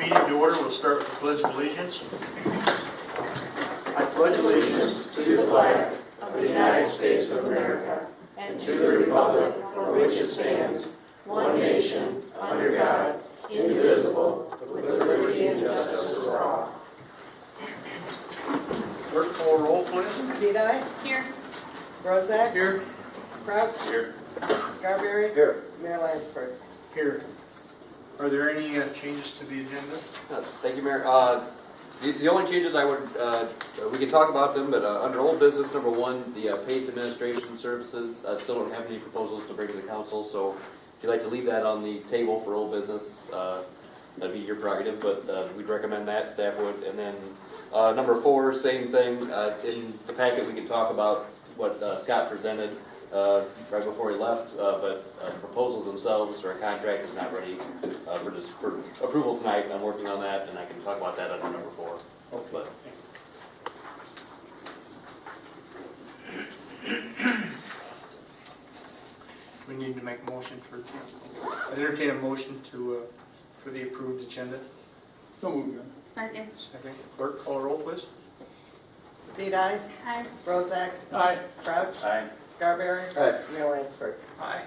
meeting to order. We'll start with the Pledge of Allegiance. I pledge allegiance to the flag of the United States of America and to the republic for which it stands, one nation, under God, indivisible, with liberty and justice for all. Clerk, call roll, please. Vidae. Here. Bozak. Here. Crouch. Here. Scarberry. Here. Mayor Lansford. Here. Are there any changes to the agenda? Thank you, Mayor. The only changes I would, we can talk about them, but under old business, number one, the PACE administration services, still don't have any proposals to bring to the council, so if you'd like to leave that on the table for old business, that'd be your prerogative, but we'd recommend that, staff would. And then number four, same thing. In the packet, we can talk about what Scott presented right before he left, but proposals themselves or a contract is not ready for approval tonight. I'm working on that, and I can talk about that under number four. Okay. We need to make a motion for, I entertain a motion to, for the approved agenda. So moved. Second. Second. Clerk, call roll, please. Vidae. Aye. Bozak. Aye. Crouch. Aye. Scarberry. Aye. Mayor Lansford. Aye.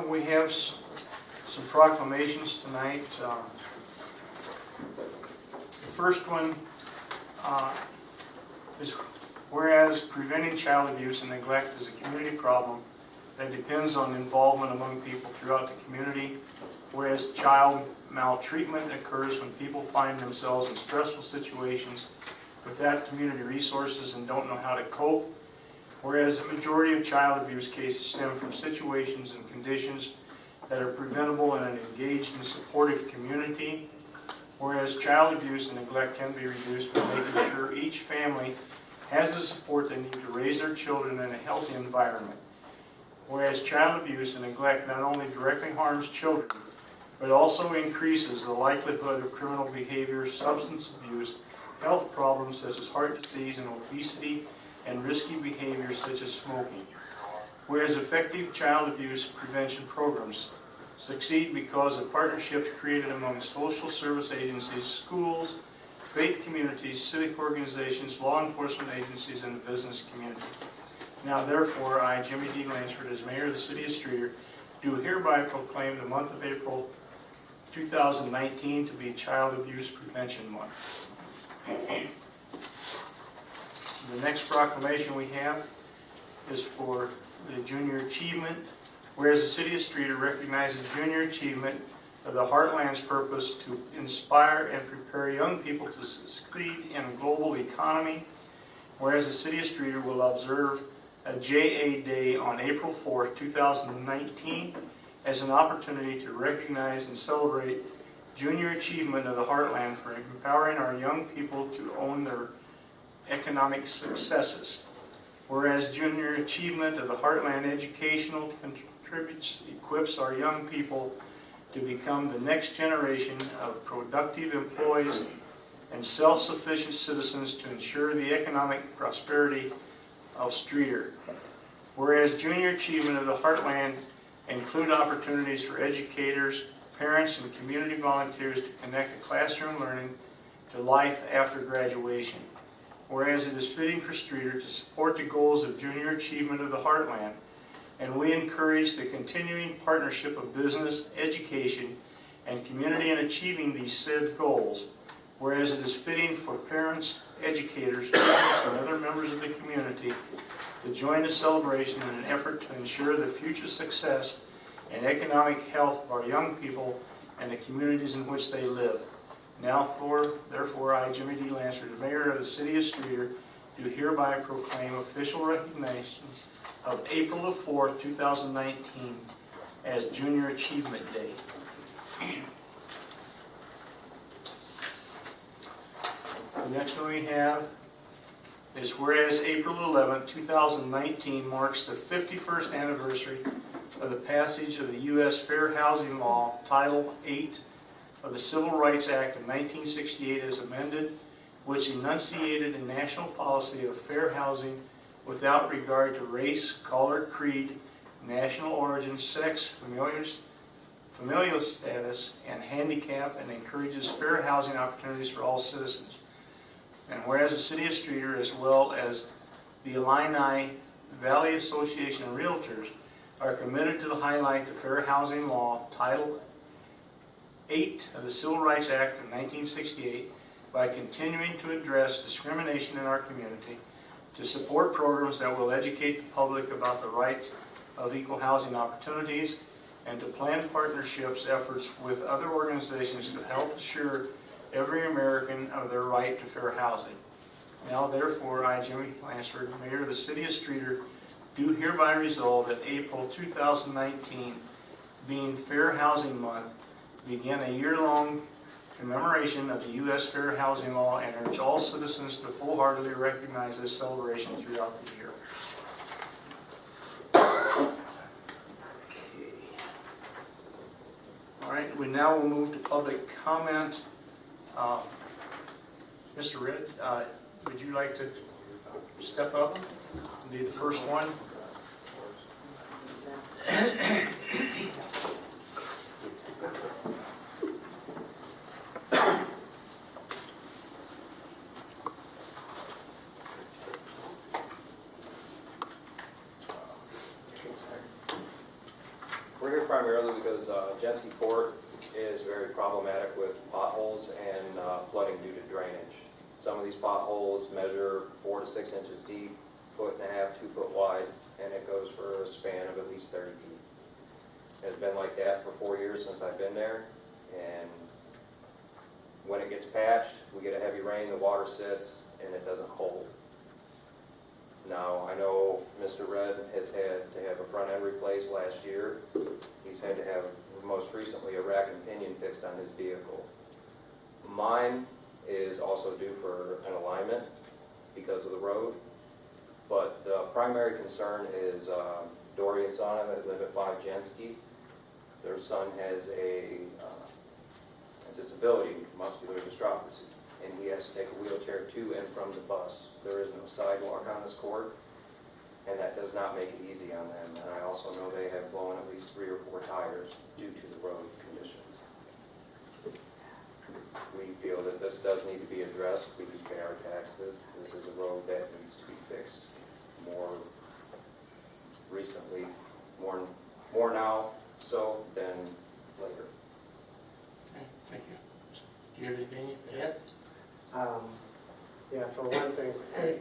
We have some proclamations tonight. The first one is, whereas preventing child abuse and neglect is a community problem that depends on involvement among people throughout the community, whereas child maltreatment occurs when people find themselves in stressful situations without community resources and don't know how to cope, whereas the majority of child abuse cases stem from situations and conditions that are preventable in an engaged and supportive community, whereas child abuse and neglect can be reduced by making sure each family has the support they need to raise their children in a healthy environment, whereas child abuse and neglect not only directly harms children, but also increases the likelihood of criminal behavior, substance abuse, health problems such as heart disease and obesity, and risky behaviors such as smoking. Whereas effective child abuse prevention programs succeed because of partnerships created among social service agencies, schools, faith communities, civic organizations, law enforcement agencies, and the business community. Now therefore, I, Jimmy D. Lansford, as Mayor of the City of Streator, do hereby proclaim the month of April 2019 to be Child Abuse Prevention Month. The next proclamation we have is for the Junior Achievement. Whereas the City of Streator recognizes Junior Achievement of the Heartland's purpose to inspire and prepare young people to succeed in a global economy. Whereas the City of Streator will observe a JA Day on April 4th, 2019 as an opportunity to recognize and celebrate Junior Achievement of the Heartland for empowering our young people to own their economic successes. Whereas Junior Achievement of the Heartland Educational equips our young people to become the next generation of productive employees and self-sufficient citizens to ensure the economic prosperity of Streator. Whereas Junior Achievement of the Heartland include opportunities for educators, parents, and community volunteers to connect classroom learning to life after graduation. Whereas it is fitting for Streator to support the goals of Junior Achievement of the Heartland, and we encourage the continuing partnership of business, education, and community in achieving these said goals. Whereas it is fitting for parents, educators, students, and other members of the community to join the celebration in an effort to ensure the future success and economic health of our young people and the communities in which they live. Now, therefore, I, Jimmy D. Lansford, Mayor of the City of Streator, do hereby proclaim official recognition of April the 4th, 2019 as Junior Achievement Day. The next one we have is whereas April 11th, 2019 marks the 51st anniversary of the passage of the U.S. Fair Housing Law, Title 8 of the Civil Rights Act of 1968 as amended, which enunciated a national policy of fair housing without regard to race, color, creed, national origin, sex, familial status, and handicap, and encourages fair housing opportunities for all citizens. And whereas the City of Streator, as well as the Illini Valley Association of Realtors, are committed to highlight the Fair Housing Law, Title 8 of the Civil Rights Act of 1968, by continuing to address discrimination in our community, to support programs that will educate the public about the rights of equal housing opportunities, and to plan partnerships efforts with other organizations to help assure every American of their right to fair housing. Now therefore, I, Jimmy Lansford, Mayor of the City of Streator, do hereby resolve that April 2019, being Fair Housing Month, begin a year-long commemoration of the U.S. Fair Housing Law and urge all citizens to wholeheartedly recognize this celebration throughout the year. Okay. All right, we now will move to public comment. Mr. Red, would you like to step up and be the first one? We're here primarily because Jenski Court is very problematic with potholes and flooding due to drainage. Some of these potholes measure 4 to 6 inches deep, 1.5 feet, 2 foot wide, and it goes for a span of at least 30 feet. It's been like that for 4 years since I've been there, and when it gets patched, we get a heavy rain, the water sits, and it doesn't hold. Now, I know Mr. Red has had to have a front end replaced last year. He's had to have, most recently, a rack and pinion fixed on his vehicle. Mine is also due for an alignment because of the road. But the primary concern is Dory and Son that live at 5 Jenski. Their son has a disability, muscular dystrophy, and he has to take a wheelchair to and from the bus. There is no sidewalk on this court, and that does not make it easy on them. And I also know they have blown at least 3 or 4 tires due to the road conditions. We feel that this does need to be addressed. We do pay our taxes. This is a road that needs to be fixed more recently, more now so than later. Okay, thank you. Do you have anything to add? Yeah, for one thing,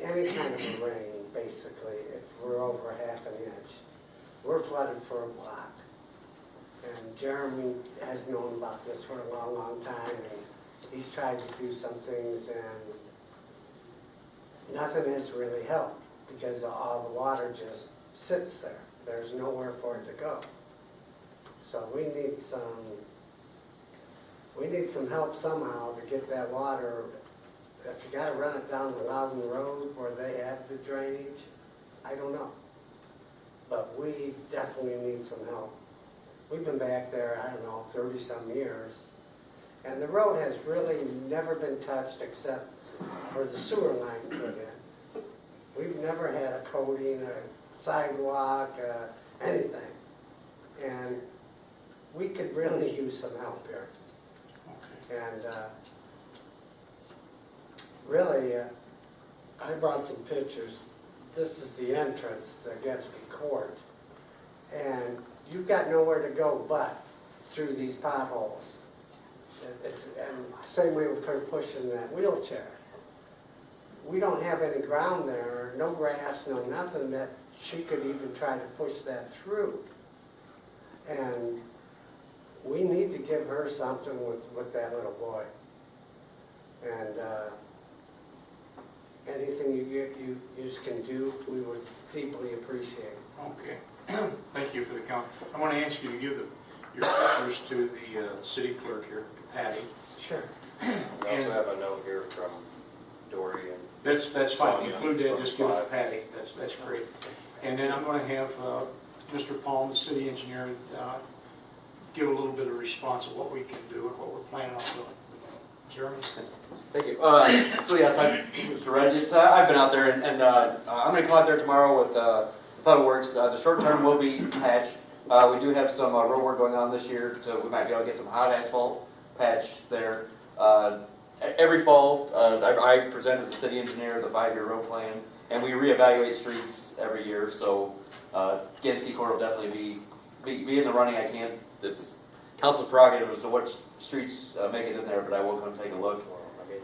any kind of a rain, basically, if we're over ½ an inch, we're flooded for a block. And Jeremy has known about this for a long, long time, and he's tried to do some things, and nothing has really helped because all the water just sits there. There's nowhere for it to go. So we need some help somehow to get that water. If you gotta run it down the Loudon Road where they have the drainage, I don't know. But we definitely need some help. We've been back there, I don't know, 30-some years. And the road has really never been touched except for the sewer line put in. We've never had a coating, a sidewalk, anything. And we could really use some help here. Okay. And really, I brought some pictures. This is the entrance to Getski Court. And you've got nowhere to go but through these potholes. And same way with her pushing that wheelchair. We don't have any ground there, no grass, no nothing that she could even try to push that through. And we need to give her something with that little boy. And anything you can do, we would deeply appreciate. Okay. Thank you for the comment. I want to ask you to give your pictures to the city clerk here, Patty. Sure. We also have a note here from Dory and That's fine. Include that. Just give it to Patty. That's great. And then I'm going to have Mr. Palm, the city engineer, give a little bit of response of what we can do and what we're planning on doing. Jeremy? Thank you. So yes, Mr. Red, I've been out there, and I'm going to come out there tomorrow with Public Works. The short term will be patched. We do have some road work going on this year, so we might be able to get some hot asphalt patch there. Every fall, I present as the city engineer the 5-year road plan, and we reevaluate streets every year, so Genski Court will definitely be in the running. I can't, it's council's prerogative as to what streets make it in there, but I will come take a look. I mean,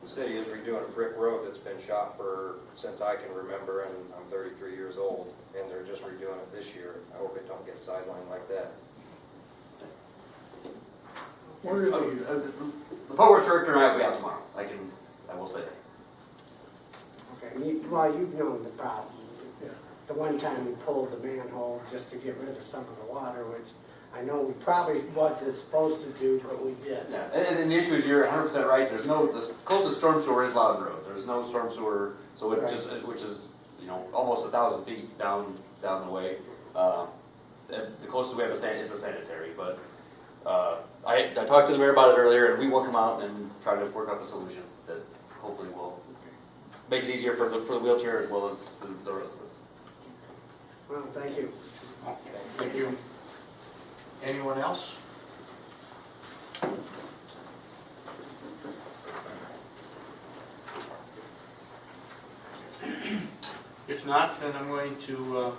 the city is redoing a brick road that's been shot for, since I can remember, and I'm 33 years old, and they're just redoing it this year. I hope it don't get sidelined like that. The public director and I will be out tomorrow. I will say that. Okay, well, you've known the problem. The one time we pulled the manhole just to get rid of some of the water, which I know we probably wasn't supposed to do, but we did. Yeah, and the issue is you're 100% right. There's no, the closest storm sewer is Loudon Road. There's no storm sewer, so it just, which is, you know, almost 1,000 feet down the way. The closest we have is a sanitary, but I talked to the mayor about it earlier, and we will come out and try to work up a solution that hopefully will make it easier for the wheelchair as well as the residents. Well, thank you. Thank you. Anyone else? If not, then I'm going to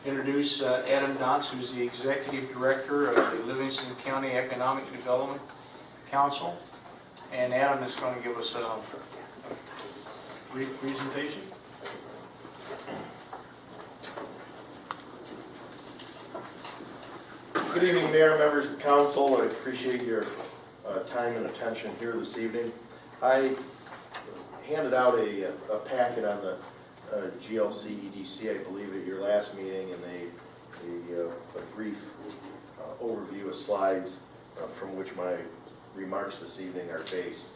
introduce Adam Dotz, who's the Executive Director of the Livingston County Economic Development Council. And Adam is going to give us a brief presentation. Good evening, Mayor, members of the council. I appreciate your time and attention here this evening. I handed out a packet on the GLC EDC, I believe, at your last meeting, and a brief overview of slides from which my remarks this evening are based.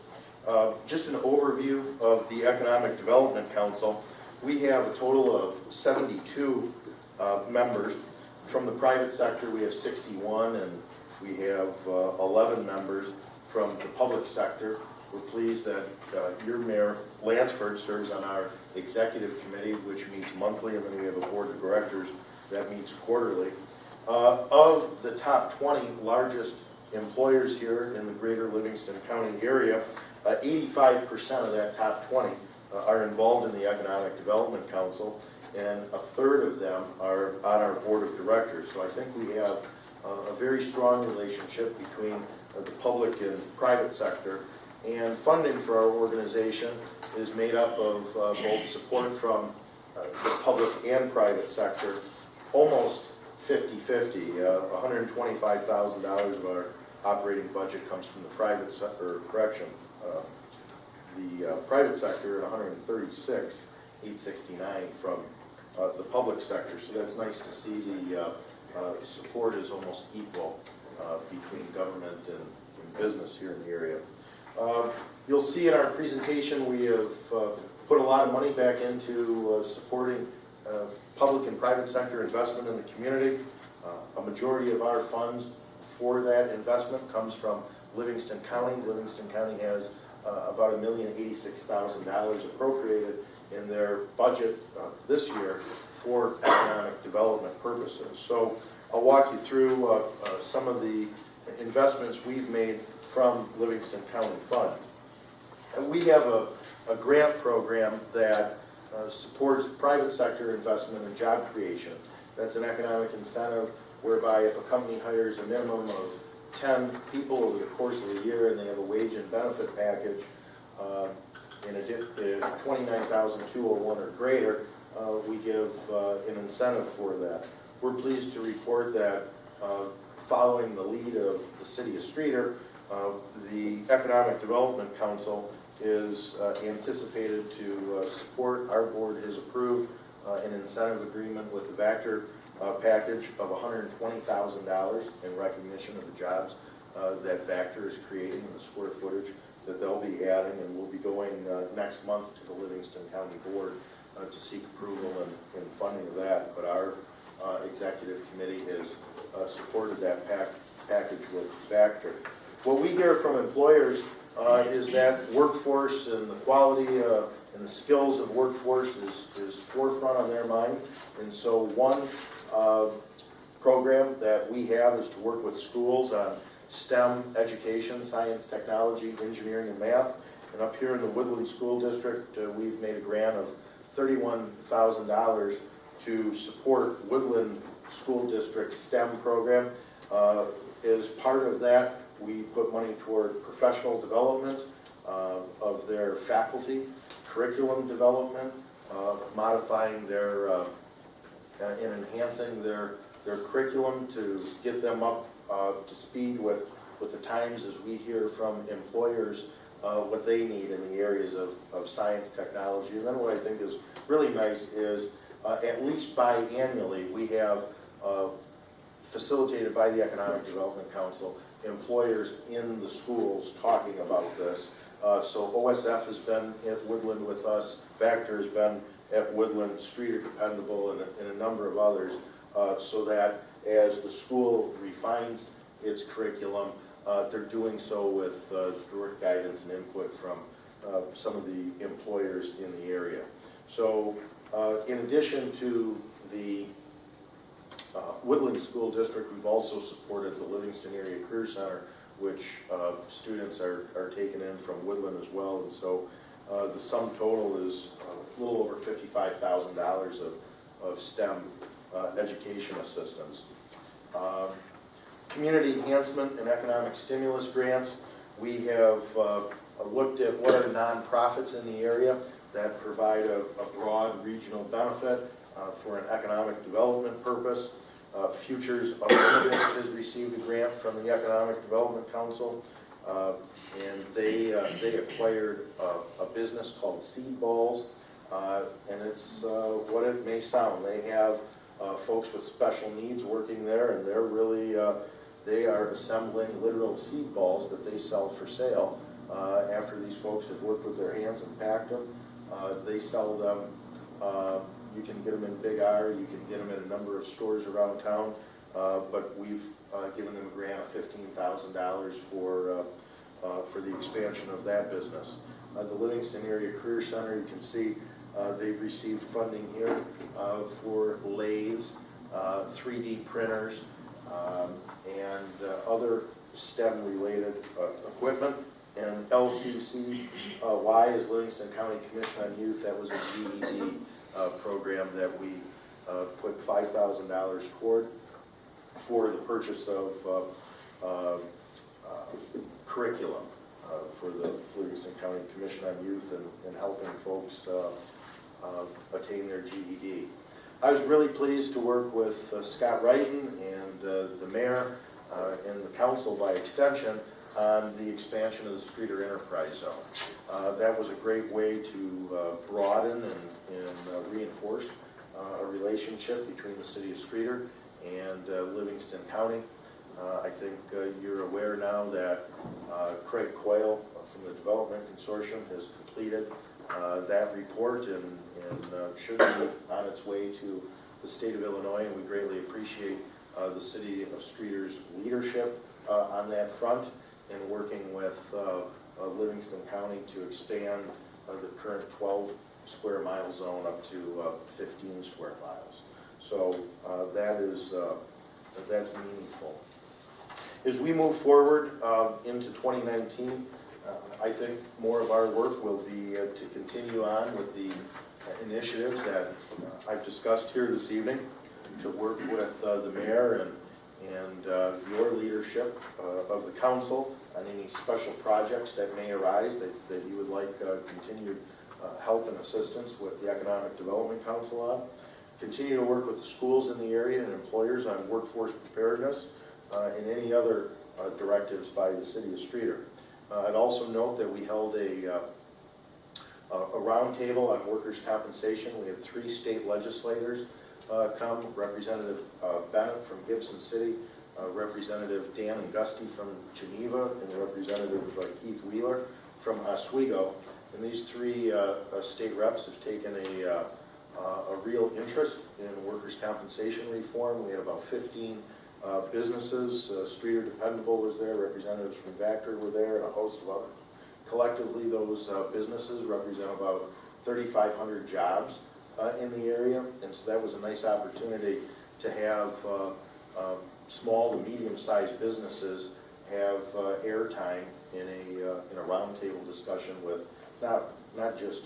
Just an overview of the Economic Development Council. We have a total of 72 members. From the private sector, we have 61, and we have 11 members from the public sector. We're pleased that your mayor, Lansford, serves on our executive committee, which meets monthly, and then we have a board of directors that meets quarterly. Of the top 20 largest employers here in the greater Livingston County area, 85% of that top 20 are involved in the Economic Development Council, and a third of them are on our board of directors. So I think we have a very strong relationship between the public and private sector. And funding for our organization is made up of both support from the public and private sector, almost 50-50. $125,000 of our operating budget comes from the private sector, the private sector, and $136,869 from the public sector. So that's nice to see the support is almost equal between government and business here in the area. You'll see in our presentation we have put a lot of money back into supporting public and private sector investment in the community. A majority of our funds for that investment comes from Livingston County. Livingston County has about $1,086,000 appropriated in their budget this year for economic development purposes. So I'll walk you through some of the investments we've made from Livingston County Fund. And we have a grant program that supports private sector investment and job creation. That's an economic incentive whereby if a company hires a minimum of 10 people over the course of the year and they have a wage and benefit package in a 29,201 or greater, we give an incentive for that. We're pleased to report that following the lead of the city of Streator, the Economic Development Council is anticipated to support. Our board has approved an incentive agreement with the Vector package of $120,000 in recognition of the jobs that Vector is creating and the square footage that they'll be adding, and we'll be going next month to the Livingston County Board to seek approval and funding of that. But our executive committee has supported that package with Vector. What we hear from employers is that workforce and the quality and the skills of workforce is forefront on their mind. And so one program that we have is to work with schools on STEM education, science, technology, engineering, and math. And up here in the Woodland School District, we've made a grant of $31,000 to support Woodland School District STEM program. As part of that, we put money toward professional development of their faculty, curriculum development, modifying their and enhancing their curriculum to get them up to speed with the times as we hear from employers what they need in the areas of science, technology. And then what I think is really nice is at least biannually we have facilitated by the Economic Development Council employers in the schools talking about this. So OSF has been at Woodland with us, Vector has been at Woodland, Streator Dependable, and a number of others, so that as the school refines its curriculum, they're doing so with direct guidance and input from some of the employers in the area. So in addition to the Woodland School District, we've also supported the Livingston Area Career Center, which students are taken in from Woodland as well. And so the sum total is a little over $55,000 of STEM education assistance. Community enhancement and economic stimulus grants. We have looked at what are nonprofits in the area that provide a broad regional benefit for an economic development purpose. Futures Unlimited has received a grant from the Economic Development Council, and they acquired a business called Seed Balls, and it's what it may sound. They have folks with special needs working there, and they're really they are assembling literal seed balls that they sell for sale. After these folks have worked with their hands and packed them, they sell them. You can get them in Big R, you can get them at a number of stores around town, but we've given them a grant of $15,000 for the expansion of that business. The Livingston Area Career Center, you can see they've received funding here for lathes, 3D printers, and other STEM-related equipment. And LCCY is Livingston County Commission on Youth. That was a GED program that we put $5,000 toward for the purchase of curriculum for the Livingston County Commission on Youth and helping folks attain their GED. I was really pleased to work with Scott Wrighton and the mayor and the council by extension on the expansion of the Streator Enterprise Zone. That was a great way to broaden and reinforce a relationship between the city of Streator and Livingston County. I think you're aware now that Craig Coyle from the Development Consortium has completed that report and should be on its way to the state of Illinois, and we greatly appreciate the city of Streator's leadership on that front and working with Livingston County to expand the current 12 square mile zone up to 15 square miles. So that's meaningful. As we move forward into 2019, I think more of our work will be to continue on with the initiatives that I've discussed here this evening, to work with the mayor and your leadership of the council on any special projects that may arise that you would like continued help and assistance with the Economic Development Council on. Continue to work with the schools in the area and employers on workforce preparedness and any other directives by the city of Streator. I'd also note that we held a roundtable on workers' compensation. We had 3 state legislators come, Representative Bennett from Gibson City, Representative Dan and Gusty from Geneva, and Representative Keith Wheeler from Oswego. And these 3 state reps have taken a real interest in workers' compensation reform. We had about 15 businesses. Streator Dependable was there, representatives from Vector were there, and a host of others. Collectively, those businesses represent about 3,500 jobs in the area, and so that was a nice opportunity to have small to medium-sized businesses have airtime in a roundtable discussion with not just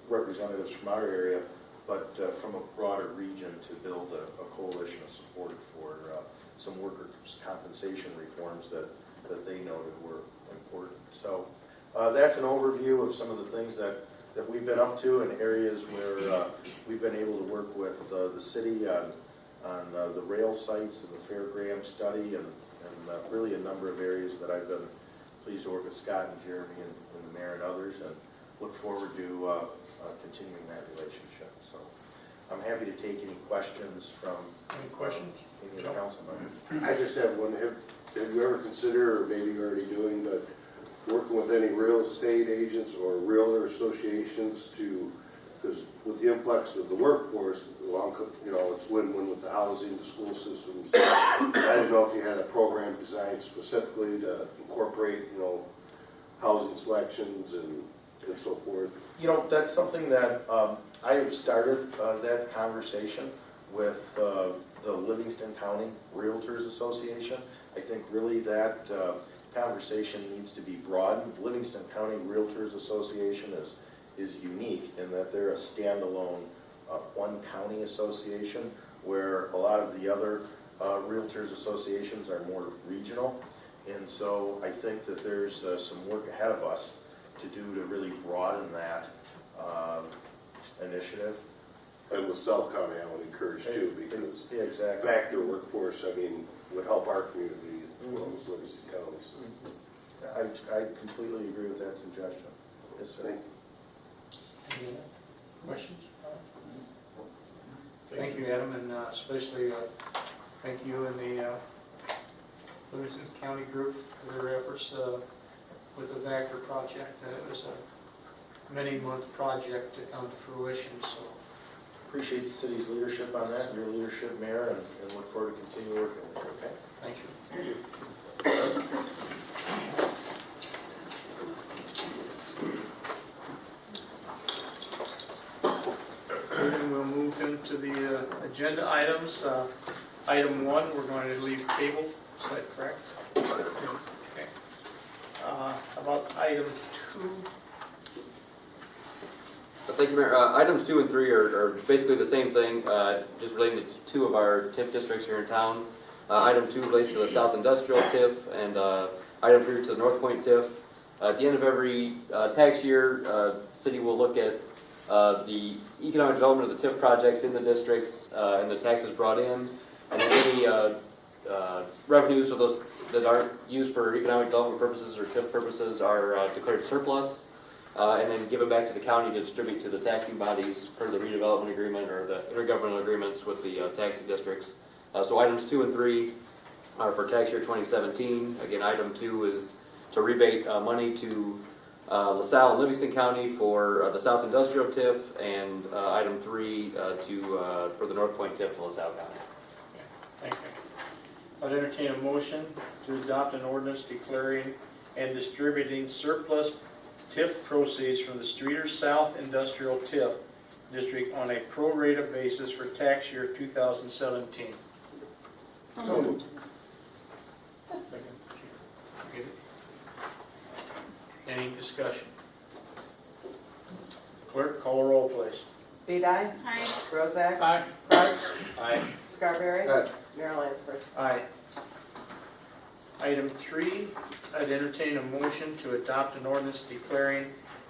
representatives from our area, but from a broader region to build a coalition of support for some workers' compensation reforms that they noted were important. So that's an overview of some of the things that we've been up to in areas where we've been able to work with the city on the rail sites and the fairground study and really a number of areas that I've been pleased to work with Scott and Jeremy and the mayor and others, and look forward to continuing that relationship. So I'm happy to take any questions from Any questions? any of the council members. I just have one. Have you ever considered, or maybe you're already doing, but working with any real estate agents or realtor associations to, because with the influx of the workforce, it's win-win with the housing, the school systems. I didn't know if you had a program designed specifically to incorporate, housing selections and so forth. That's something that I have started that conversation with the Livingston County Realtors Association. I think really that conversation needs to be broadened. The Livingston County Realtors Association is unique in that they're a standalone one county association, where a lot of the other realtors associations are more regional. And so I think that there's some work ahead of us to do to really broaden that initiative. And LaSalle County, I would encourage too, because Yeah, exactly. factor workforce, would help our community as well as Livingston County. So, I completely agree with that suggestion. Yes, sir. thank Any questions? Thank you, Adam, and especially thank you and the Livingston County group for their efforts with the Vactor project. It was a many-month project to come to fruition, so Appreciate the city's leadership on that, and your leadership, Mayor, and look forward to continue working with you, okay? thank you. And we'll move into the agenda items. Item 1, we're going to leave tabled, is that correct? Okay. About item 2, Thank you, Mayor. Items 2 and 3 are basically the same thing, just relating to 2 of our TIF districts here in town. Item 2 relates to the South Industrial TIF, and item 3 to the North Point TIF. At the end of every tax year, city will look at the economic development of the TIF projects in the districts and the taxes brought in, and any revenues of those that aren't used for economic development purposes or TIF purposes are declared surplus. And then give it back to the county to distribute to the taxing bodies per the redevelopment agreement or the intergovernmental agreements with the taxing districts. So items 2 and 3 are for tax year 2017. Again, item 2 is to rebate money to LaSalle and Livingston County for the South Industrial TIF, and item 3 for the North Point TIF to LaSalle County. thank you. I'd entertain a motion to adopt an ordinance declaring and distributing surplus TIF proceeds from the Streator South Industrial TIF District on a pro rata basis for tax year 2017. So moved. Any discussion? Clerk, call a roll, please. Vidae. Aye. Bozak. Aye. Crouch. Aye. Scarberry. Aye. Mayor Lansford. Aye. Item 3, I'd entertain a motion to adopt an ordinance declaring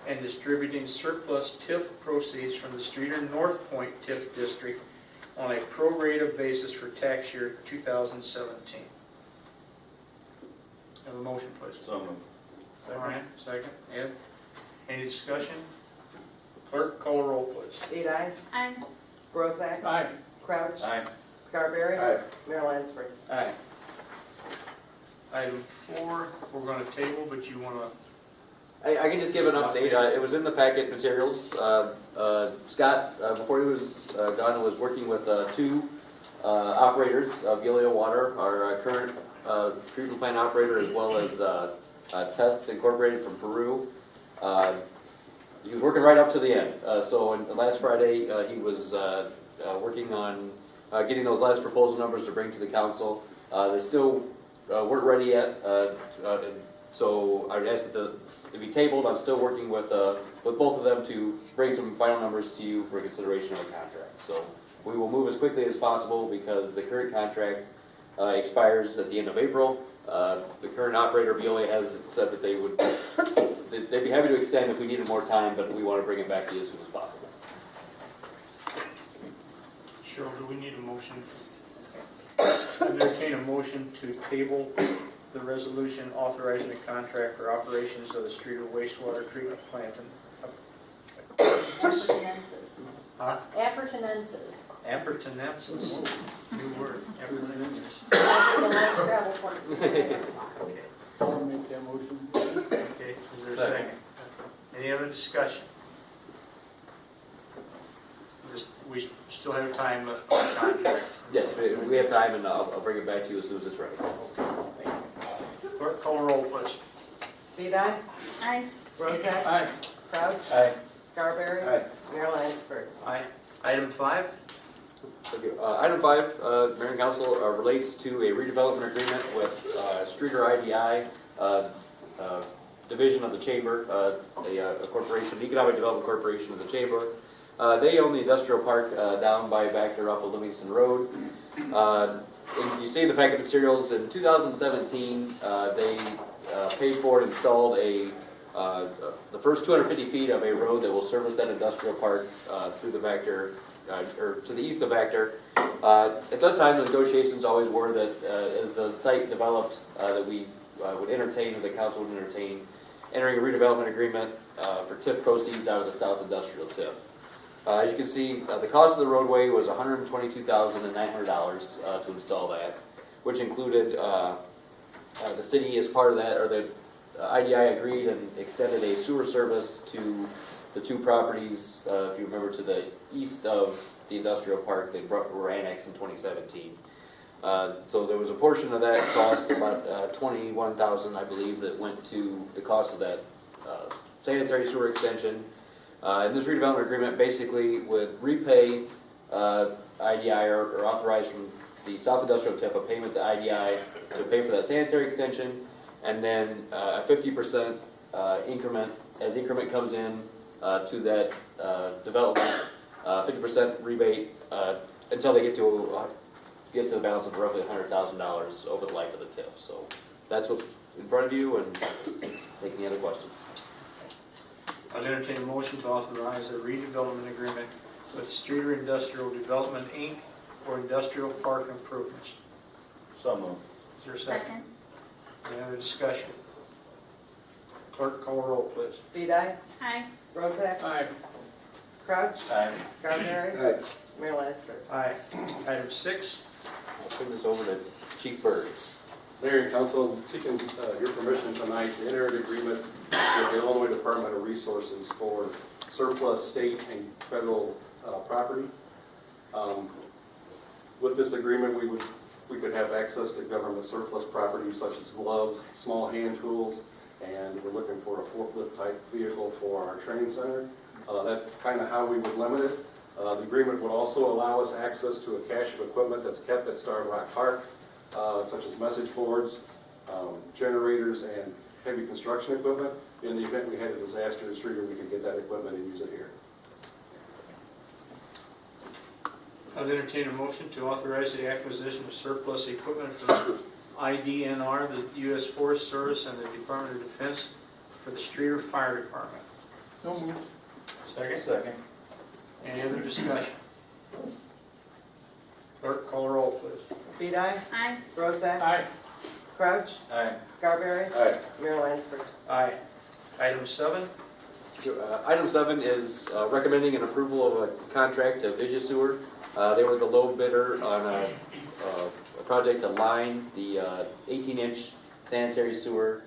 and distributing surplus TIF proceeds from the Streator North Point TIF District on a pro rata basis for tax year 2017. Have a motion, please. So moved. Brian, second. Ed, any discussion? Clerk, call a roll, please. Vidae. Aye. Bozak. Aye. Crouch. Aye. Scarberry. Aye. Mayor Lansford. Aye. Item 4, we're going to table, but you want to... I can just give an update. It was in the packet materials. Scott, before he was gone, was working with 2 operators, Veolia Water, our current treatment plant operator, as well as Test Incorporated from Peru. He was working right up to the end. So last Friday, he was working on getting those last proposal numbers to bring to the council. They still weren't ready yet, and so I would ask that it be tabled. I'm still working with both of them to bring some final numbers to you for consideration of a contract. So we will move as quickly as possible because the current contract expires at the end of April. The current operator, Veolia, has said that they'd be happy to extend if we needed more time, but we want to bring it back to you as soon as possible. Cheryl, do we need a motion? I entertain a motion to table the resolution authorizing a contract for operations of the Streator wastewater treatment plant. Appurtenances. Huh? Appurtenances. Appurtenances. New word. Appurtenances. The light gravel courses. Okay. I'll make that motion. Okay, is there a second? Any other discussion? We still have time left on the contract. Yes, we have time, and I'll bring it back to you as soon as it's ready. Clerk, call roll, please. Vidae, Aye. Bozak, Aye. Crouch, Aye. Scarberry, Aye. Mayor Lansford. Aye. Item 5, Thank you. Item 5, Mayor and Council, relates to a redevelopment agreement with Streator IDI, division of the Chamber, a corporation, Economic Development Corporation of the Chamber. They own the industrial park down by back there off of Livingston Road. And you see in the packet materials, in 2017, they paid for and installed the first 250 feet of a road that will service that industrial park through the Vector, or to the east of Vector. At that time, the negotiations always were that as the site developed, that we would entertain, or the council would entertain, entering a redevelopment agreement for TIF proceeds out of the South Industrial TIF. As you can see, the cost of the roadway was $122,900 to install that, which included the city as part of that, or the IDI agreed and extended a sewer service to the two properties, if you remember, to the east of the industrial park that were annexed in 2017. So there was a portion of that cost, about $21,000, I believe, that went to the cost of that sanitary sewer extension. And this redevelopment agreement basically would repay IDI or authorize from the South Industrial TIF a payment to IDI to pay for that sanitary extension, and then a 50% increment, as increment comes in to that development, 50% rebate until they get to the balance of roughly $100,000 over the life of the TIF. So that's what's in front of you, and take any other questions. I'll entertain a motion to authorize a redevelopment agreement with Streator Industrial Development, Inc. for industrial park improvements. So moved. Is there a second? Second. Any other discussion? Clerk, call roll, please. Vidae, Aye. Bozak, Aye. Crouch, Aye. Scarberry, Aye. Mayor Lansford. Aye. Item 6, I'll turn this over to Chief Bird. Mayor and Council, seeking your permission tonight to enter an agreement with the Illinois Department of Resources for surplus state and federal property. With this agreement, we could have access to government surplus property such as gloves, small hand tools, and we're looking for a forklift type vehicle for our training center. That's kind of how we would limit it. The agreement would also allow us access to a cache of equipment that's kept at Starved Rock Park, such as message boards, generators, and heavy construction equipment. In the event we had a disaster in Streator, we could get that equipment and use it here. I'll entertain a motion to authorize the acquisition of surplus equipment from IDNR, the U.S. Forest Service, and the Department of Defense for the Streator Fire Department. So moved. Second? Second. Any other discussion? Clerk, call roll, please. Vidae, Aye. Bozak, Aye. Crouch, Aye. Scarberry, Aye. Mayor Lansford. Aye. Item 7, Item 7 is recommending an approval of a contract to Vision Sewer. They were the low bidder on a project to line the 18-inch sanitary sewer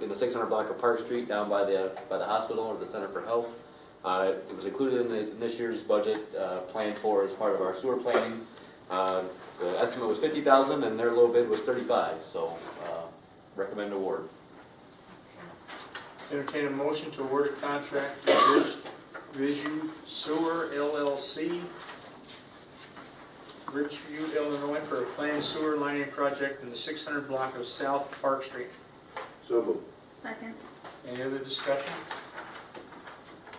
in the 600 block of Park Street down by the hospital or the Center for Health. It was included in this year's budget, planned for as part of our sewer planning. The estimate was $50,000 and their low bid was $35,000, so recommend award. entertain a motion to award a contract to Visu Sewer LLC, Ridgeview, Illinois, for a planned sewer lining project in the 600 block of South Park Street. So moved. Second. Any other discussion?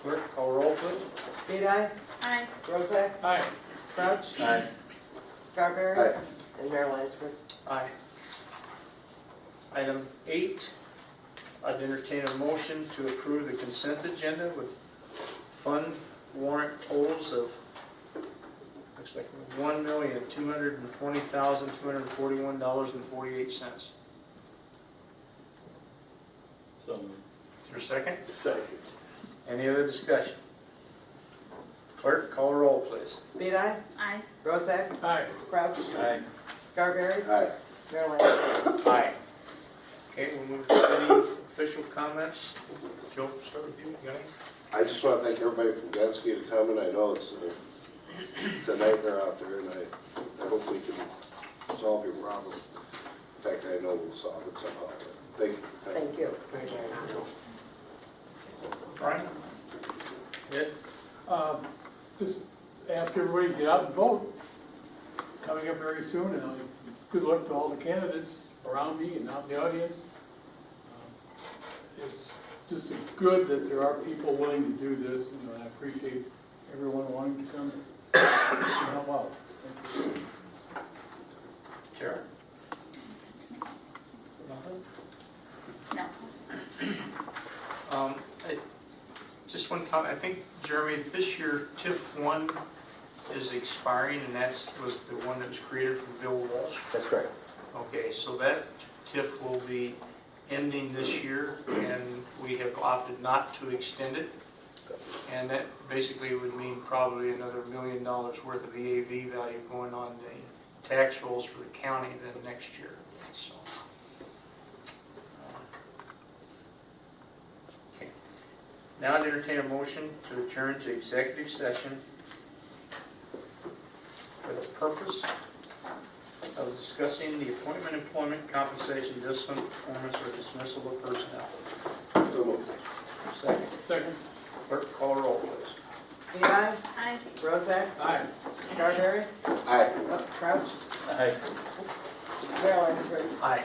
Clerk, call roll, please. Vidae, Aye. Bozak, Aye. Crouch, Aye. Scarberry, Aye. and Mayor Lansford. Aye. Item 8, I'd entertain a motion to approve the consent agenda with fund warrant totals of, looks like $1,220,241.48. Is So moved. there a second? Second. Any other discussion? Clerk, call roll, please. Vidae, Aye. Bozak, Aye. Crouch, Aye. Scarberry, Aye. Mayor Lansford. Aye. Okay, we'll move to city official comments. Joe, start with you. You got any? I just want to thank everybody from Gatsky to coming. I know it's a nightmare out there, and I hope we can solve your problem. In fact, I know we'll solve it somehow. Thank you. Thank you. Brian? Ed? Just ask everybody to get out and vote. Coming up very soon, and good luck to all the candidates around me and out in the audience. It's just good that there are people willing to do this, and I appreciate everyone wanting to come and help out. Thank you. Karen? Nothing? No. Just one comment, I think, Jeremy, this year TIF 1 is expiring, and that was the one that was created from Bill Walsh. That's correct. Okay, so that TIF will be ending this year, and we have opted not to extend it. And that basically would mean probably another $1 million worth of EAV value going on the tax rolls for the county then next year. So, okay. Now I'd entertain a motion to adjourn to executive session for the purpose of discussing the appointment, employment, compensation, discipline, performance, or dismissal of personnel. So moved. Second. Second. Clerk, call roll, please. Vidae, Aye. Bozak, Aye. Scarberry, Aye. Crouch, Aye. Mayor Lansford. Aye.